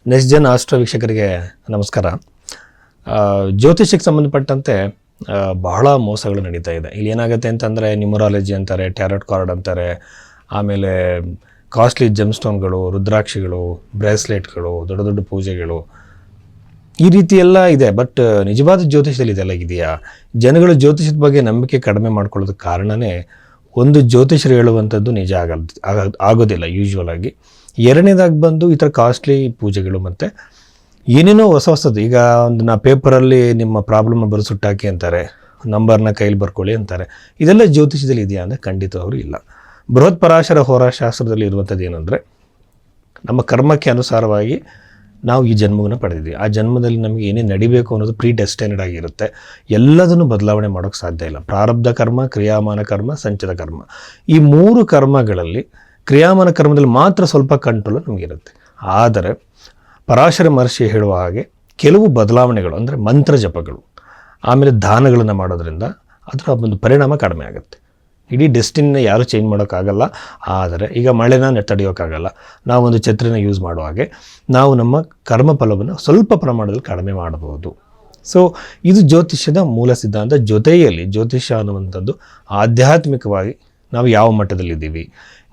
Next Jan astro ವೀಕ್ಷಕರಿಗೆ ನಮಸ್ಕಾರ. ಜ್ಯೋತಿಷಕ್ಕೆ ಸಂಬಂಧಪಟ್ಟಂತೆ ಬಹಳ ಮೋಸಗಳು ನಡೀತಾ ಇದೆ. ಇಲ್ಲಿ ಏನಾಗುತ್ತೆ ಅಂತಂದರೆ ನ್ಯೂಮರಾಲಜಿ ಅಂತಾರೆ, ಟ್ಯಾರೋಟ್ ಕಾರ್ಡ್ ಅಂತಾರೆ, ಆಮೇಲೆ ಕಾಸ್ಟ್ಲಿ ಜೆಮ್ಸ್ಟೋನ್ಗಳು, ರುದ್ರಾಕ್ಷಿಗಳು, ಬ್ರೇಸ್ಲೆಟ್ಗಳು, ದೊಡ್ಡ ದೊಡ್ಡ ಪೂಜೆಗಳು, ಈ ರೀತಿ ಎಲ್ಲ ಇದೆ. ಬಟ್ ನಿಜವಾದ ಜ್ಯೋತಿಷದಲ್ಲಿ ಇದೆಲ್ಲ ಇದೆಯಾ? ಜನಗಳು ಜ್ಯೋತಿಷದ ಬಗ್ಗೆ ನಂಬಿಕೆ ಕಡಿಮೆ ಮಾಡ್ಕೊಳ್ಳೋದಕ್ಕೆ ಕಾರಣವೇ ಒಂದು ಜ್ಯೋತಿಷರು ಹೇಳುವಂಥದ್ದು ನಿಜ ಆಗೋದಿಲ್ಲ ಯೂಶ್ವಲ್ ಆಗಿ. ಎರಡನೇದಾಗಿ ಬಂದು ಈ ಥರ ಕಾಸ್ಟ್ಲಿ ಪೂಜೆಗಳು ಮತ್ತು ಏನೇನೋ ಹೊಸದು. ಈಗ ಒಂದು ಪೇಪರಲ್ಲಿ ನಿಮ್ಮ ಪ್ರಾಬ್ಲಮ್ನ ಬರೆಸುಟ್ಟಾಕಿ ಅಂತಾರೆ, ನಂಬರ್ನ ಕೈಲಿ ಬರ್ಕೊಳ್ಳಿ ಅಂತಾರೆ. ಇದೆಲ್ಲ ಜ್ಯೋತಿಷದಲ್ಲಿ ಇದೆಯಾ ಅಂದರೆ ಖಂಡಿತವಾಗ್ಲೂ ಇಲ್ಲ. ಬೃಹತ್ ಪರಾಶರ ಹೋರಾಶಾಸ್ತ್ರದಲ್ಲಿ ಇರುವಂಥದ್ದು ಏನಂದರೆ, ನಮ್ಮ ಕರ್ಮಕ್ಕೆ ಅನುಸಾರವಾಗಿ ನಾವು ಈ ಜನ್ಮವನ್ನು ಪಡೆದಿದ್ದೀವಿ. ಆ ಜನ್ಮದಲ್ಲಿ ನಮಗೆ ಏನೇ ನಡಿಬೇಕು ಅನ್ನೋದು ಪ್ರೀ ಡೆಸ್ಟೈನ್ಡ್ ಆಗಿರುತ್ತೆ. ಎಲ್ಲದನ್ನು ಬದಲಾವಣೆ ಮಾಡೋಕ್ಕೆ ಸಾಧ್ಯ ಇಲ್ಲ. ಪ್ರಾರಬ್ಧ ಕರ್ಮ, ಕ್ರಿಯಾಮಾನ ಕರ್ಮ, ಸಂಚಿತ ಕರ್ಮ, ಈ ಮೂರು ಕರ್ಮಗಳಲ್ಲಿ ಕ್ರಿಯಾಮಾನ ಕರ್ಮದಲ್ಲಿ ಮಾತ್ರ ಸ್ವಲ್ಪ ಕಂಟ್ರೋಲ್ ನಮಗಿರುತ್ತೆ. ಆದರೆ ಪರಾಶರ ಮಹರ್ಷಿ ಹೇಳುವ ಹಾಗೆ ಕೆಲವು ಬದಲಾವಣೆಗಳು ಅಂದರೆ ಮಂತ್ರ ಜಪಗಳು, ಆಮೇಲೆ ದಾನಗಳನ್ನು ಮಾಡೋದ್ರಿಂದ ಅದರ ಒಂದು ಪರಿಣಾಮ ಕಡಿಮೆ ಆಗುತ್ತೆ. ಇಡೀ ಡೆಸ್ಟಿನಿನ ಯಾರೂ ಚೇಂಜ್ ಮಾಡೋಕ್ಕಾಗಲ್ಲ. ಆದರೆ ಈಗ ಮಳೆನ ತಡೆಯೋಕ್ಕಾಗಲ್ಲ. ನಾವೊಂದು ಛತ್ರಿನ ಯೂಸ್ ಮಾಡೋ ಹಾಗೆ ನಾವು ನಮ್ಮ ಕರ್ಮಫಲವನ್ನು ಸ್ವಲ್ಪ ಪ್ರಮಾಣದಲ್ಲಿ ಕಡಿಮೆ ಮಾಡಬಹುದು. ಸೊ ಇದು ಜ್ಯೋತಿಷ್ಯದ ಮೂಲ ಸಿದ್ಧಾಂತ. ಜೊತೆಯಲ್ಲಿ ಜ್ಯೋತಿಷ್ಯ ಅನ್ನುವಂಥದ್ದು ಆಧ್ಯಾತ್ಮಿಕವಾಗಿ ನಾವು ಯಾವ ಮಟ್ಟದಲ್ಲಿದ್ದೀವಿ,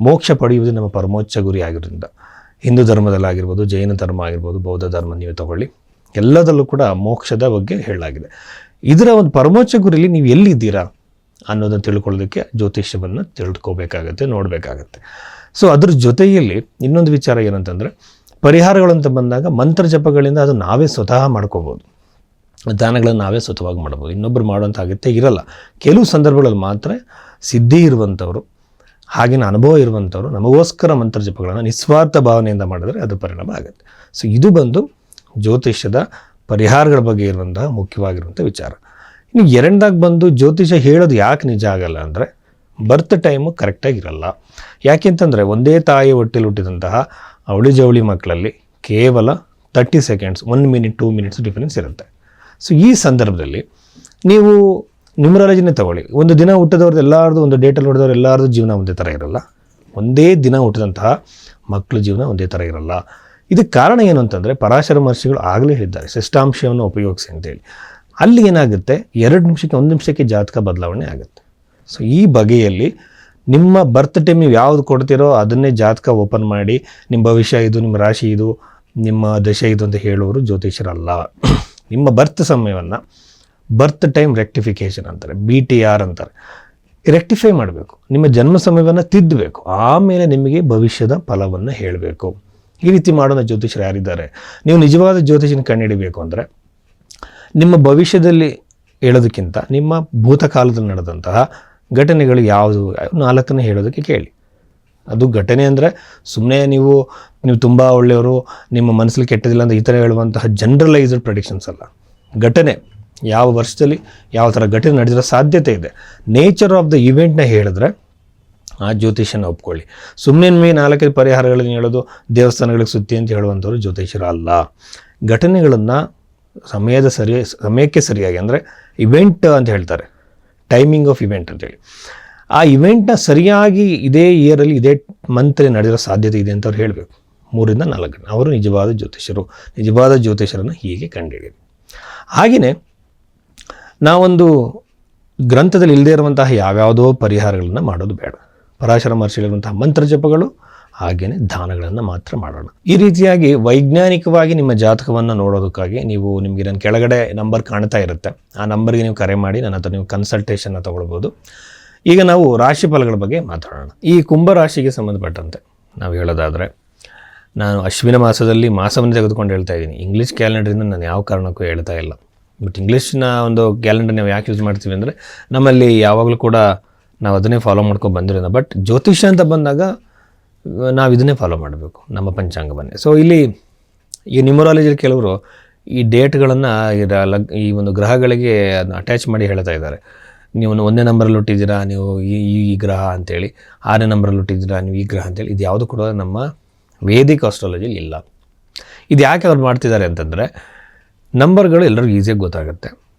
ಮೋಕ್ಷ ಪಡೆಯುವುದು ನಮ್ಮ ಪರಮೋಚ್ಚ ಗುರಿ ಆಗಿರೋದ್ರಿಂದ ಹಿಂದೂ ಧರ್ಮದಲ್ಲಾಗಿರ್ಬೋದು, ಜೈನ ಧರ್ಮ ಆಗಿರ್ಬೋದು, ಬೌದ್ಧ ಧರ್ಮ ನೀವು ತಗೊಳ್ಳಿ, ಎಲ್ಲದಲ್ಲೂ ಕೂಡ ಮೋಕ್ಷದ ಬಗ್ಗೆ ಹೇಳಲಾಗಿದೆ. ಇದರ ಒಂದು ಪರಮೋಚ್ಚ ಗುರಿಯಲ್ಲಿ ನೀವು ಎಲ್ಲಿದ್ದೀರಾ ಅನ್ನೋದನ್ನು ತಿಳ್ಕೊಳ್ಳೋದಕ್ಕೆ ಜ್ಯೋತಿಷ್ಯವನ್ನು ತಿಳ್ಕೊಬೇಕಾಗತ್ತೆ, ನೋಡಬೇಕಾಗತ್ತೆ. ಸೊ ಅದ್ರ ಜೊತೆಯಲ್ಲಿ ಇನ್ನೊಂದು ವಿಚಾರ ಏನಂತಂದರೆ, ಪರಿಹಾರಗಳಂತ ಬಂದಾಗ ಮಂತ್ರ ಜಪಗಳಿಂದ ಅದು ನಾವೇ ಸ್ವತಃ ಮಾಡ್ಕೋಬೋದು. ದಾನಗಳನ್ನು ನಾವೇ ಸ್ವತಃವಾಗಿ ಮಾಡ್ಬೋದು. ಇನ್ನೊಬ್ಬರು ಮಾಡುವಂಥ ಅಗತ್ಯ ಇರಲ್ಲ. ಕೆಲವು ಸಂದರ್ಭಗಳಲ್ಲಿ ಮಾತ್ರ ಸಿದ್ಧಿ ಇರುವಂಥವ್ರು, ಹಾಗೆಯೇ ಅನುಭವ ಇರುವಂಥವ್ರು ನಮಗೋಸ್ಕರ ಮಂತ್ರ ಜಪಗಳನ್ನು ನಿಸ್ವಾರ್ಥ ಭಾವನೆಯಿಂದ ಮಾಡಿದ್ರೆ ಅದು ಪರಿಣಾಮ ಆಗುತ್ತೆ. ಸೊ ಇದು ಬಂದು ಜ್ಯೋತಿಷ್ಯದ ಪರಿಹಾರಗಳ ಬಗ್ಗೆ ಇರುವಂತಹ ಮುಖ್ಯವಾಗಿರುವಂಥ ವಿಚಾರ. ಇನ್ನು ಎರಡನೇದಾಗಿ ಬಂದು ಜ್ಯೋತಿಷ ಹೇಳೋದು ಯಾಕೆ ನಿಜ ಆಗಲ್ಲ ಅಂದರೆ, ಬರ್ತ್ ಟೈಮು ಕರೆಕ್ಟಾಗಿರಲ್ಲ. ಯಾಕೆಂತಂದರೆ ಒಂದೇ ತಾಯಿ ಹೊಟ್ಟೆಲಿ ಹುಟ್ಟಿದಂತಹ ಅವಳಿ ಜವಳಿ ಮಕ್ಕಳಲ್ಲಿ ಕೇವಲ 30 ಸೆಕೆಂಡ್ಸ್, 1 ಮಿನಿಟ್ 2 ಮಿನಿಟ್ಸ್ ಡಿಫರೆನ್ಸ್ ಇರುತ್ತೆ. ಸೊ ಈ ಸಂದರ್ಭದಲ್ಲಿ ನೀವು ನ್ಯೂಮರಾಲಜಿನೇ ತಗೊಳ್ಳಿ. ಒಂದು ದಿನ ಹುಟ್ಟಿದವ್ರದ್ದು ಎಲ್ಲರದು, ಒಂದು ಡೇಟಲ್ಲಿ ಹುಟ್ಟಿದವ್ರು ಎಲ್ಲರದು ಜೀವನ ಒಂದೇ ಥರ ಇರಲ್ಲ. ಒಂದೇ ದಿನ ಹುಟ್ಟಿದಂತಹ ಮಕ್ಕಳ ಜೀವನ ಒಂದೇ ಥರ ಇರಲ್ಲ. ಇದಕ್ಕೆ ಕಾರಣ ಏನು ಅಂತಂದರೆ, ಪರಾಶರ ಮಹರ್ಷಿಗಳು ಆಗಲೇ ಹೇಳಿದ್ದಾರೆ ಷಷ್ಠಾಂಶವನ್ನು ಉಪಯೋಗಿಸಿ ಅಂತೇಳಿ. ಅಲ್ಲಿ ಏನಾಗುತ್ತೆ, 2 ನಿಮಿಷಕ್ಕೆ 1 ನಿಮಿಷಕ್ಕೆ ಜಾತಕ ಬದಲಾವಣೆ ಆಗುತ್ತೆ. ಸೊ ಈ ಬಗೆಯಲ್ಲಿ ನಿಮ್ಮ ಬರ್ತ್ ಟೈಮ್ ನೀವು ಯಾವುದು ಕೊಡ್ತೀರೋ ಅದನ್ನೇ ಜಾತಕ ಓಪನ್ ಮಾಡಿ ನಿಮ್ಮ ಭವಿಷ್ಯ ಇದು, ನಿಮ್ಮ ರಾಶಿ ಇದು, ನಿಮ್ಮ ದಶೆ ಇದು ಅಂತ ಹೇಳೋರು ಜ್ಯೋತಿಷರಲ್ಲ. ನಿಮ್ಮ ಬರ್ತ್ ಸಮಯವನ್ನು ಬರ್ತ್ ಟೈಮ್ ರೆಕ್ಟಿಫಿಕೇಷನ್ ಅಂತಾರೆ, BTR ಅಂತಾರೆ. ರೆಕ್ಟಿಫೈ ಮಾಡಬೇಕು, ನಿಮ್ಮ ಜನ್ಮ ಸಮಯವನ್ನು ತಿದ್ದಬೇಕು, ಆಮೇಲೆ ನಿಮಗೆ ಭವಿಷ್ಯದ ಫಲವನ್ನು ಹೇಳಬೇಕು. ಈ ರೀತಿ ಮಾಡೋಣ ಜ್ಯೋತಿಷರು ಯಾರಿದ್ದಾರೆ. ನೀವು ನಿಜವಾದ ಜ್ಯೋತಿಷನ ಕಂಡುಹಿಡಬೇಕು ಅಂದರೆ, ನಿಮ್ಮ ಭವಿಷ್ಯದಲ್ಲಿ ಹೇಳೋದಕ್ಕಿಂತ ನಿಮ್ಮ ಭೂತಕಾಲದಲ್ಲಿ ನಡೆದಂತಹ ಘಟನೆಗಳು ಯಾವುದು 4 ಹೇಳೋದಕ್ಕೆ ಕೇಳಿ. ಅದು ಘಟನೆ ಅಂದರೆ ಸುಮ್ಮನೆ ನೀವು ತುಂಬ ಒಳ್ಳೆಯವರು, ನಿಮ್ಮ ಮನಸ್ಸಲ್ಲಿ ಕೆಟ್ಟದಿಲ್ಲ ಅಂತ ಈ ಥರ ಹೇಳುವಂತಹ ಜನರಲೈಸ್ಡ್ ಪ್ರೆಡಿಕ್ಷನ್ಸ್ ಅಲ್ಲ. ಘಟನೆ ಯಾವ ವರ್ಷದಲ್ಲಿ ಯಾವ ಥರ ಘಟನೆ ನಡೆದಿರೋ ಸಾಧ್ಯತೆ ಇದೆ, ನೇಚರ್ ಆಫ್ ದ ಇವೆಂಟ್ನ ಹೇಳಿದ್ರೆ ಆ ಜ್ಯೋತಿಷನ ಒಪ್ಕೊಳ್ಳಿ. ಸುಮ್ಮನೆ 4 ಪರಿಹಾರಗಳನ್ನು ಹೇಳೋದು, ದೇವಸ್ಥಾನಗಳಿಗೆ ಸುತ್ತಿ ಅಂತ ಹೇಳುವಂಥವ್ರು ಜ್ಯೋತಿಷರು ಅಲ್ಲ. ಘಟನೆಗಳನ್ನು ಸಮಯಕ್ಕೆ ಸರಿಯಾಗಿ, ಅಂದರೆ ಇವೆಂಟ್ ಅಂತ ಹೇಳ್ತಾರೆ, ಟೈಮಿಂಗ್ ಆಫ್ ಇವೆಂಟ್ ಅಂತೇಳಿ, ಆ ಇವೆಂಟ್ನ ಸರಿಯಾಗಿ ಇದೇ ಇಯರಲ್ಲಿ ಇದೇ ಮಂತಲ್ಲಿ ನಡೆದಿರೋ ಸಾಧ್ಯತೆ ಇದೆ ಅಂತ ಅವ್ರು ಹೇಳಬೇಕು. 3 ರಿಂದ 4 ಗಂಟೆ ಅವರು ನಿಜವಾದ ಜ್ಯೋತಿಷರು. ನಿಜವಾದ ಜ್ಯೋತಿಷರನ್ನು ಹೀಗೆ ಕಂಡುಹಿಡಿಯಿರಿ. ಹಾಗೆಯೇ ನಾವೊಂದು ಗ್ರಂಥದಲ್ಲಿ ಇಲ್ಲದೇ ಇರುವಂತಹ ಯಾವ್ಯಾವುದೋ ಪರಿಹಾರಗಳನ್ನು ಮಾಡೋದು ಬೇಡ. ಪರಾಶರ ಮಹರ್ಷಿಗಳಿರುವಂತಹ ಮಂತ್ರ ಜಪಗಳು ಹಾಗೆಯೇ ದಾನಗಳನ್ನು ಮಾತ್ರ ಮಾಡೋಣ. ಈ ರೀತಿಯಾಗಿ ವೈಜ್ಞಾನಿಕವಾಗಿ ನಿಮ್ಮ ಜಾತಕವನ್ನು ನೋಡೋದಕ್ಕಾಗಿ ನಿಮಗೆ ನನ್ನ ಕೆಳಗಡೆ ನಂಬರ್ ಕಾಣ್ತಾ ಇರುತ್ತೆ, ಆ ನಂಬರ್ಗೆ ನೀವು ಕರೆ ಮಾಡಿ ನನ್ನ ಹತ್ರ ನೀವು ಕನ್ಸಲ್ಟೇಷನ್ನ ತೊಗೊಳ್ಬೋದು. ಈಗ ನಾವು ರಾಶಿ ಫಲಗಳ ಬಗ್ಗೆ ಮಾತಾಡೋಣ. ಈ ಕುಂಭರಾಶಿಗೆ ಸಂಬಂಧಪಟ್ಟಂತೆ ನಾವು ಹೇಳೋದಾದರೆ, ನಾನು ಅಶ್ವಿನ ಮಾಸದಲ್ಲಿ ಮಾಸವನ್ನು ತೆಗೆದುಕೊಂಡು ಹೇಳ್ತಾ ಇದ್ದೀನಿ. ಇಂಗ್ಲೀಷ್ ಕ್ಯಾಲೆಂಡರಿಂದ ನಾನು ಯಾವ ಕಾರಣಕ್ಕೂ ಹೇಳ್ತಾ ಇಲ್ಲ. ಬಟ್ ಇಂಗ್ಲೀಷ್ನ ಒಂದು ಕ್ಯಾಲೆಂಡರ್ ನಾವು ಯಾಕೆ ಯೂಸ್ ಮಾಡ್ತೀವಿ ಅಂದರೆ, ನಮ್ಮಲ್ಲಿ ಯಾವಾಗಲೂ ಕೂಡ ನಾವು ಅದನ್ನೇ ಫಾಲೋ ಮಾಡ್ಕೊಂಡು ಬಂದಿರೋದು. ಬಟ್ ಜ್ಯೋತಿಷ್ಯ ಅಂತ ಬಂದಾಗ ನಾವು ಇದನ್ನೇ ಫಾಲೋ ಮಾಡಬೇಕು, ನಮ್ಮ ಪಂಚಾಂಗವನ್ನೇ. ಸೊ ಇಲ್ಲಿ ಈ ನ್ಯೂಮರಾಲಜಿಯಲ್ಲಿ ಕೆಲವರು ಈ ಡೇಟ್ಗಳನ್ನು ಈ ಒಂದು ಗ್ರಹಗಳಿಗೆ ಅದನ್ನ ಅಟ್ಯಾಚ್ ಮಾಡಿ ಹೇಳ್ತಾ ಇದ್ದಾರೆ. ನೀವು 1ನೇ ನಂಬರಲ್ಲಿ ಹುಟ್ಟಿದ್ದೀರಾ ನೀವು ಈ ಗ್ರಹ ಅಂತೇಳಿ, 6ನೇ ನಂಬರಲ್ಲಿ ಹುಟ್ಟಿದ್ದೀರಾ ನೀವು ಈ ಗ್ರಹ ಅಂತೇಳಿ. ಇದು ಯಾವುದು ಕೂಡ ನಮ್ಮ ವೇದಿಕ್ ಆಸ್ಟ್ರಾಲಜಿಲಿ ಇಲ್ಲ. ಇದು ಯಾಕೆ ಅವ್ರು ಮಾಡ್ತಿದ್ದಾರೆ ಅಂತಂದರೆ, ನಂಬರ್ಗಳು ಎಲ್ಲರಿಗೂ ಈಸಿಯಾಗಿ ಗೊತ್ತಾಗುತ್ತೆ.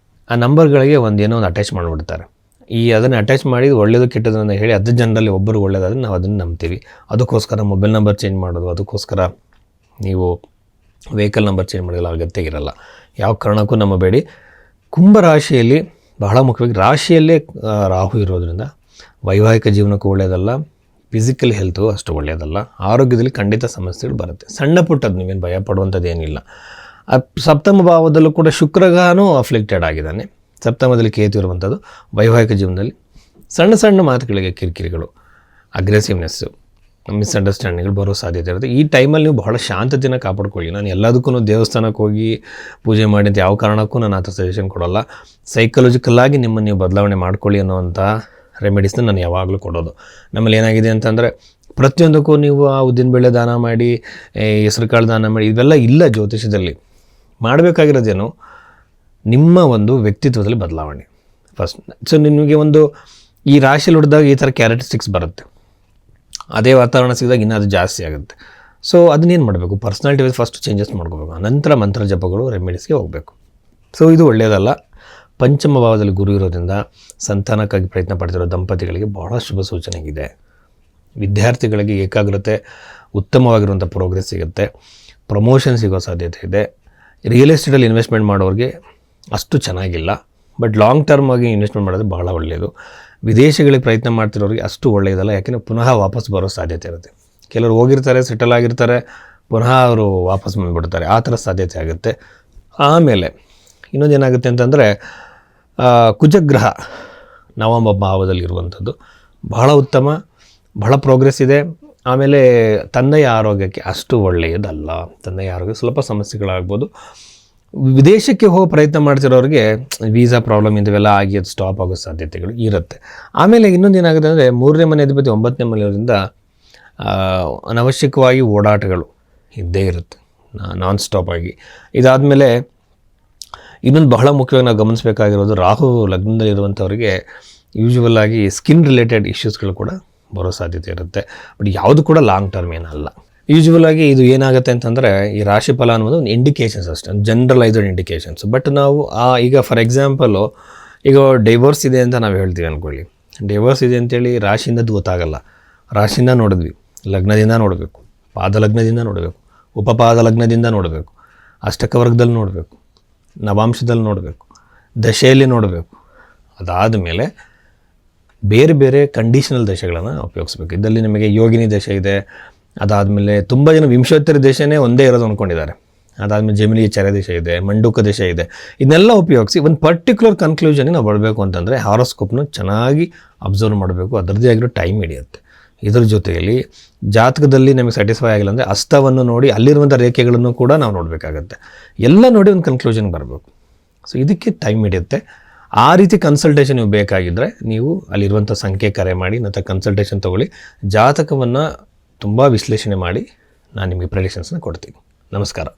ಆ ನಂಬರ್ಗಳಿಗೆ ಏನೋ ಒಂದು ಅಟ್ಯಾಚ್ ಮಾಡಿಬಿಡ್ತಾರೆ. ಅದನ್ನು ಅಟ್ಯಾಚ್ ಮಾಡಿ ಒಳ್ಳೆಯದು ಕೆಟ್ಟದ್ದು ಅಂತ ಹೇಳಿ 10 ಜನರಲ್ಲಿ ಒಬ್ಬರು ಒಳ್ಳೆಯದಾದರೆ ನಾವು ಅದನ್ನು ನಂಬ್ತೀವಿ. ಅದಕ್ಕೋಸ್ಕರ ಮೊಬೈಲ್ ನಂಬರ್ ಚೇಂಜ್ ಮಾಡೋದು, ಅದಕ್ಕೋಸ್ಕರ ನೀವು ವೆಹಿಕಲ್ ನಂಬರ್ ಚೇಂಜ್ ಮಾಡೋಲ್ಲ ಅಗತ್ಯ ಇರಲ್ಲ. ಯಾವ ಕಾರಣಕ್ಕೂ ನಂಬಬೇಡಿ. ಕುಂಭರಾಶಿಯಲ್ಲಿ ಬಹಳ ಮುಖ್ಯವಾಗಿ ರಾಶಿಯಲ್ಲೇ ರಾಹು ಇರೋದ್ರಿಂದ ವೈವಾಹಿಕ ಜೀವನಕ್ಕೂ ಒಳ್ಳೆಯದಲ್ಲ, ಫಿಸಿಕಲ್ ಹೆಲ್ತು ಅಷ್ಟು ಒಳ್ಳೆಯದಲ್ಲ. ಆರೋಗ್ಯದಲ್ಲಿ ಖಂಡಿತ ಸಮಸ್ಯೆಗಳು ಬರುತ್ತೆ. ಸಣ್ಣ ಪುಟ್ಟದ್ದು ನೀವೇನು ಭಯ ಪಡುವಂಥದ್ದು ಏನಿಲ್ಲ. ಸಪ್ತಮ ಭಾವದಲ್ಲೂ ಕೂಡ ಶುಕ್ರಗ್ರಹನೂ ಅಫ್ಲಿಕ್ಟೆಡ್ ಆಗಿದ್ದಾನೆ. ಸಪ್ತಮದಲ್ಲಿ ಕೇತು ಇರುವಂಥದ್ದು ವೈವಾಹಿಕ ಜೀವನದಲ್ಲಿ ಸಣ್ಣ ಸಣ್ಣ ಮಾತುಗಳಿಗೆ ಕಿರಿಕಿರಿಗಳು, ಅಗ್ರೆಸಿವ್ನೆಸ್ಸು, ಮಿಸ್ಅಂಡರ್ಸ್ಟ್ಯಾಂಡಿಂಗ್ಗಳು ಬರೋ ಸಾಧ್ಯತೆ ಇರುತ್ತೆ. ಈ ಟೈಮಲ್ಲಿ ನೀವು ಬಹಳ ಶಾಂತತೆಯನ್ನು ಕಾಪಾಡ್ಕೊಳ್ಳಿ. ನಾನು ಎಲ್ಲದಕ್ಕೂ ದೇವಸ್ಥಾನಕ್ಕೆ ಹೋಗಿ ಪೂಜೆ ಮಾಡಿ ಅಂತ ಯಾವ ಕಾರಣಕ್ಕೂ ನಾನು ಆ ಥರ ಸಜೆಷನ್ ಕೊಡೋಲ್ಲ. ಸೈಕಲಾಜಿಕಲ್ಲಾಗಿ ನಿಮ್ಮನ್ನು ನೀವು ಬದಲಾವಣೆ ಮಾಡ್ಕೊಳ್ಳಿ ಅನ್ನೋವಂಥ ರೆಮಿಡೀಸ್ನ ನಾನು ಯಾವಾಗಲೂ ಕೊಡೋದು. ನಮ್ಮಲ್ಲಿ ಏನಾಗಿದೆ ಅಂತಂದರೆ ಪ್ರತಿಯೊಂದಕ್ಕೂ ನೀವು ಆ ಉದ್ದಿನಬೇಳೆ ದಾನ ಮಾಡಿ, ಹೆಸರು ಕಾಳು ದಾನ ಮಾಡಿ, ಇವೆಲ್ಲ ಇಲ್ಲ ಜ್ಯೋತಿಷದಲ್ಲಿ. ಮಾಡಬೇಕಾಗಿರೋದೇನು ನಿಮ್ಮ ಒಂದು ವ್ಯಕ್ತಿತ್ವದಲ್ಲಿ ಬದಲಾವಣೆ ಫಸ್ಟ್. ಸೊ ನಿಮಗೆ ಒಂದು ಈ ರಾಶಿಯಲ್ಲಿ ಹೊಡೆದಾಗ ಈ ಥರ ಕ್ಯಾರೆಕ್ಟರಿಸ್ಟಿಕ್ಸ್ ಬರುತ್ತೆ, ಅದೇ ವಾತಾವರಣ ಸಿಗಿದಾಗ ಇನ್ನೂ ಅದು ಜಾಸ್ತಿ ಆಗುತ್ತೆ. ಸೊ ಅದನ್ನೇನು ಮಾಡಬೇಕು, ಪರ್ಸ್ನಾಲಿಟಿ ವೈಸ್ ಫಸ್ಟ್ ಚೇಂಜಸ್ ಮಾಡ್ಕೋಬೇಕು, ನಂತರ ಮಂತ್ರ ಜಪಗಳು ರೆಮಿಡೀಸ್ಗೆ ಹೋಗಬೇಕು. ಸೊ ಇದು ಒಳ್ಳೆಯದಲ್ಲ. ಪಂಚಮ ಭಾವದಲ್ಲಿ ಗುರು ಇರೋದ್ರಿಂದ ಸಂತಾನಕ್ಕಾಗಿ ಪ್ರಯತ್ನ ಪಡ್ತಿರೋ ದಂಪತಿಗಳಿಗೆ ಬಹಳ ಶುಭ ಸೂಚನೆ ಇದೆ. ವಿದ್ಯಾರ್ಥಿಗಳಿಗೆ ಏಕಾಗ್ರತೆ, ಉತ್ತಮವಾಗಿರುವಂಥ ಪ್ರೋಗ್ರೆಸ್ ಸಿಗುತ್ತೆ, ಪ್ರಮೋಷನ್ ಸಿಗೋ ಸಾಧ್ಯತೆ ಇದೆ. ರಿಯಲ್ ಎಸ್ಟೇಟಲ್ಲಿ ಇನ್ವೆಸ್ಟ್ಮೆಂಟ್ ಮಾಡೋರಿಗೆ ಅಷ್ಟು ಚೆನ್ನಾಗಿಲ್ಲ, ಬಟ್ ಲಾಂಗ್ ಟರ್ಮ್ ಆಗಿ ಇನ್ವೆಸ್ಟ್ಮೆಂಟ್ ಮಾಡೋದು ಬಹಳ ಒಳ್ಳೆಯದು. ವಿದೇಶಗಳಿಗೆ ಪ್ರಯತ್ನ ಮಾಡ್ತಿರೋರಿಗೆ ಅಷ್ಟು ಒಳ್ಳೆಯದಲ್ಲ, ಯಾಕೆಂದರೆ ಪುನಃ ವಾಪಸ್ ಬರೋ ಸಾಧ್ಯತೆ ಇರುತ್ತೆ. ಕೆಲವರು ಹೋಗಿರ್ತಾರೆ, ಸೆಟಲ್ ಆಗಿರ್ತಾರೆ, ಪುನಃ ಅವರು ವಾಪಸ್ ಬಂದುಬಿಡ್ತಾರೆ, ಆ ಥರ ಸಾಧ್ಯತೆ ಆಗುತ್ತೆ. ಆಮೇಲೆ ಇನ್ನೊಂದು ಏನಾಗುತ್ತೆ ಅಂತಂದರೆ ಕುಜಗ್ರಹ ನವಮ ಭಾವದಲ್ಲಿರುವಂಥದ್ದು ಬಹಳ ಉತ್ತಮ, ಬಹಳ ಪ್ರೋಗ್ರೆಸ್ ಇದೆ. ಆಮೇಲೆ ತಂದೆಯ ಆರೋಗ್ಯಕ್ಕೆ ಅಷ್ಟು ಒಳ್ಳೆಯದಲ್ಲ, ತಂದೆಯ ಆರೋಗ್ಯ ಸ್ವಲ್ಪ ಸಮಸ್ಯೆಗಳಾಗ್ಬೋದು. ವಿದೇಶಕ್ಕೆ ಹೋಗೋ ಪ್ರಯತ್ನ ಮಾಡ್ತಿರೋರಿಗೆ ವೀಸಾ ಪ್ರಾಬ್ಲಮ್ ಇಂಥವೆಲ್ಲ ಆಗಿ ಅದು ಸ್ಟಾಪ್ ಆಗೋ ಸಾಧ್ಯತೆಗಳು ಇರುತ್ತೆ. ಆಮೇಲೆ ಇನ್ನೊಂದು ಏನಾಗುತ್ತೆ ಅಂದರೆ 3ನೇ ಮನೆ ಅಧಿಪತಿ 9ನೇ ಮನೆಯವರಿಂದ ಅನವಶ್ಯಕವಾಗಿ ಓಡಾಟಗಳು ಇದ್ದೇ ಇರುತ್ತೆ ನಾನ್ ಸ್ಟಾಪ್ ಆಗಿ. ಇದಾದಮೇಲೆ ಇನ್ನೊಂದು ಬಹಳ ಮುಖ್ಯವಾಗಿ ನಾವು ಗಮನಿಸಬೇಕಾಗಿರೋದು, ರಾಹು ಲಗ್ನದಲ್ಲಿರುವಂಥವ್ರಿಗೆ ಯೂಶ್ವಲ್ ಆಗಿ ಸ್ಕಿನ್ ರಿಲೇಟೆಡ್ ಇಶ್ಯೂಸ್ಗಳು ಕೂಡ ಬರೋ ಸಾಧ್ಯತೆ ಇರುತ್ತೆ. ಬಟ್ ಯಾವುದು ಕೂಡ ಲಾಂಗ್ ಟರ್ಮ್ ಏನಲ್ಲ. ಯೂಶ್ವಲ್ ಆಗಿ ಇದು ಏನಾಗುತ್ತೆ ಅಂತಂದರೆ ಈ ರಾಶಿ ಫಲ ಅನ್ನೋದು ಒಂದು ಇಂಡಿಕೇಷನ್ಸ್ ಅಷ್ಟೇ, ಜನರಲೈಸ್ಡ್ ಇಂಡಿಕೇಷನ್ಸ್. ಬಟ್ ನಾವು ಈಗ ಫಾರ್ ಎಕ್ಸಾಂಪಲು ಈಗ ಡೈವೋರ್ಸ್ ಇದೆ ಅಂತ ನಾವು ಹೇಳ್ತೀವಿ ಅಂದ್ಕೊಳ್ಳಿ. ಡೈವೋರ್ಸ್ ಇದೆ ಅಂತೇಳಿ ರಾಶಿಯಿಂದ ಗೊತ್ತಾಗಲ್ಲ. ರಾಶಿಯಿಂದ ನೋಡಿದ್ವಿ, ಲಗ್ನದಿಂದ ನೋಡಬೇಕು, ಪಾದ ಲಗ್ನದಿಂದ ನೋಡಬೇಕು, ಉಪಪಾದ ಲಗ್ನದಿಂದ ನೋಡಬೇಕು, ಅಷ್ಟಕ ವರ್ಗದಲ್ಲಿ ನೋಡಬೇಕು, ನವಾಂಶದಲ್ಲಿ ನೋಡಬೇಕು, ದಶೆಯಲ್ಲಿ ನೋಡಬೇಕು. ಅದಾದ ಮೇಲೆ ಬೇರೆ ಬೇರೆ ಕಂಡೀಷನಲ್ ದಶೆಗಳನ್ನು ಉಪಯೋಗಿಸ್ಬೇಕು. ಇದರಲ್ಲಿ ನಿಮಗೆ ಯೋಗಿನಿ ದಶೆ ಇದೆ, ಅದಾದಮೇಲೆ ತುಂಬ ಜನ ವಿಂಶೋತ್ತರ ದೇಶನೇ ಒಂದೇ ಇರೋದು ಅಂದ್ಕೊಂಡಿದ್ದಾರೆ. ಅದಾದಮೇಲೆ ಜಮಿನಿ ಚರ ದೇಶ ಇದೆ, ಮಂಡುಕ ದೇಶ ಇದೆ. ಇದನ್ನೆಲ್ಲ ಉಪಯೋಗಿಸಿ ಒಂದು ಪರ್ಟಿಕ್ಯುಲರ್ ಕನ್ಕ್ಲೂಷನ್ಗೆ ನಾವು ಬರಬೇಕು ಅಂತಂದರೆ ಹಾರೋಸ್ಕೋಪ್ನ ಚೆನ್ನಾಗಿ ಅಬ್ಸರ್ವ್ ಮಾಡಬೇಕು. ಅದರದ್ದೇ ಆಗಿರೋ ಟೈಮ್ ಹಿಡಿಯುತ್ತೆ. ಇದರ ಜೊತೆಯಲ್ಲಿ ಜಾತಕದಲ್ಲಿ ನಮಗೆ ಸ್ಯಾಟಿಸ್ಫೈ ಆಗಿಲ್ಲ ಅಂದರೆ ಹಸ್ತವನ್ನು ನೋಡಿ ಅಲ್ಲಿರುವಂಥ ರೇಖೆಗಳನ್ನು ಕೂಡ ನಾವು ನೋಡಬೇಕಾಗತ್ತೆ. ಎಲ್ಲ ನೋಡಿ ಒಂದು ಕನ್ಕ್ಲೂಷನ್ಗೆ ಬರಬೇಕು. ಸೊ ಇದಕ್ಕೆ ಟೈಮ್ ಹಿಡಿಯುತ್ತೆ. ಆ ರೀತಿ ಕನ್ಸಲ್ಟೇಷನ್ ನೀವು ಬೇಕಾಗಿದ್ದರೆ ನೀವು ಅಲ್ಲಿರುವಂಥ ಸಂಖ್ಯೆ ಕರೆ ಮಾಡಿ ನಂತರ ಕನ್ಸಲ್ಟೇಷನ್ ತೊಗೊಳ್ಳಿ. ಜಾತಕವನ್ನು ತುಂಬ ವಿಶ್ಲೇಷಣೆ ಮಾಡಿ ನಾನು ನಿಮಗೆ ಪ್ರೆಡಿಕ್ಷನ್ಸ್ನ ಕೊಡ್ತೀನಿ. ನಮಸ್ಕಾರ.